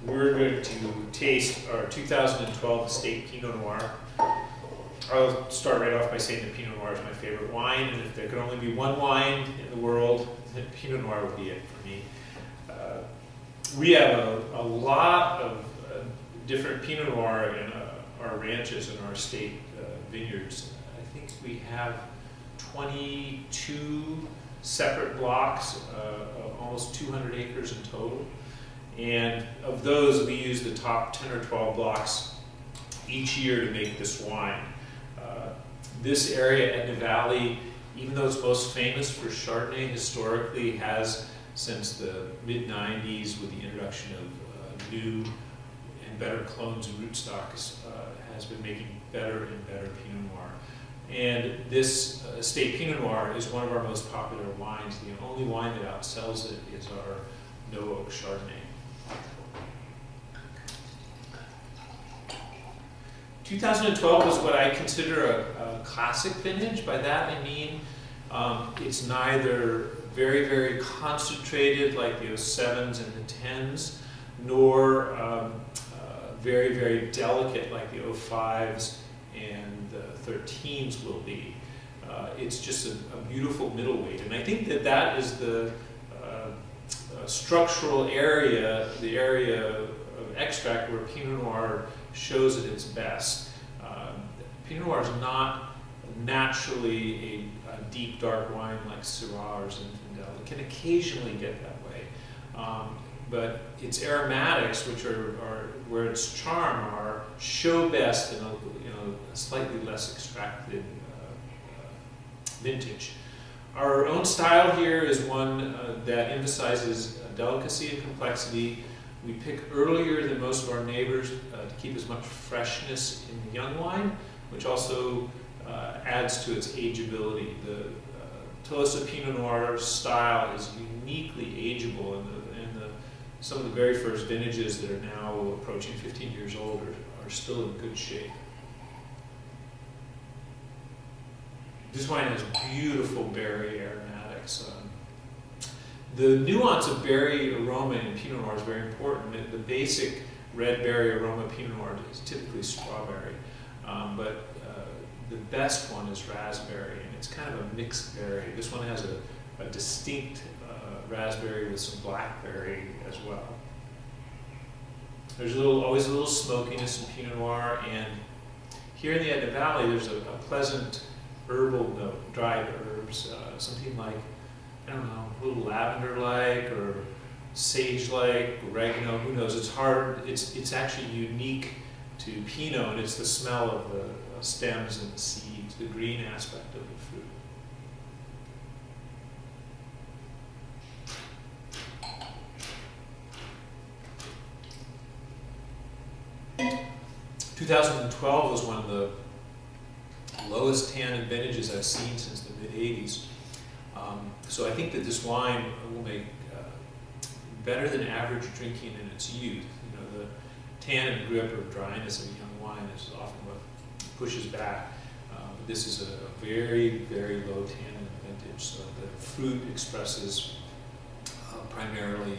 we're going to taste our 2012 Estate Pinot Noir. I'll start right off by saying that Pinot Noir is my favorite wine, and if there could only be one wine in the world, then Pinot Noir would be it for me. We have a lot of different Pinot Noir in our ranches and our estate vineyards. I think we have 22 separate blocks of almost 200 acres in total. And of those, we use the top 10 or 12 blocks each year to make this wine. This area, Etna Valley, even though it's most famous for Chardonnay, historically has, since the mid-90s, with the introduction of new and better clones and rootstocks, has been making better and better Pinot Noir. And this Estate Pinot Noir is one of our most popular wines. The only wine that outsells it is our No Oak Chardonnay. 2012 is what I consider a classic vintage. By that I mean it's neither very, very concentrated like the 07s and the 10s, nor very, very delicate like the 05s and the 13s will be. It's just a beautiful middleweight. And I think that that is the structural area, the area of extract where Pinot Noir shows at its best. Pinot Noir is not naturally a deep dark wine like Syrah or Zinfandel. It can occasionally get that way, but its aromatics, which are where its charm are, show best in a slightly less extracted vintage. Our own style here is one that emphasizes delicacy and complexity. We pick earlier than most of our neighbors to keep as much freshness in the young wine, which also adds to its ageability. The Tolosa Pinot Noir style is uniquely ageable, and some of the very first vintages that are now approaching 15 years old are still in good shape. This wine has beautiful berry aromatics. The nuance of berry aroma in Pinot Noir is very important. The basic red berry aroma Pinot Noir is typically strawberry, but the best one is raspberry, and it's kind of a mixed berry. This one has a distinct raspberry with some blackberry as well. There's always a little smokiness in Pinot Noir, and here in the Etna Valley there's a pleasant herbal note, dried herbs, something like, I don't know, a little lavender-like or sage-like, oregano, who knows. It's hard, it's actually unique to Pinot, and it's the smell of the stems and the seeds, the green aspect of the fruit. In 2012 was one of the lowest tannin vintages I've seen since the mid-80s. So I think that this wine will make better than average drinking in its youth. You know, the tannin grip or dryness of a young wine is often what pushes back. But this is a very, very low tannin vintage, so the fruit expresses primarily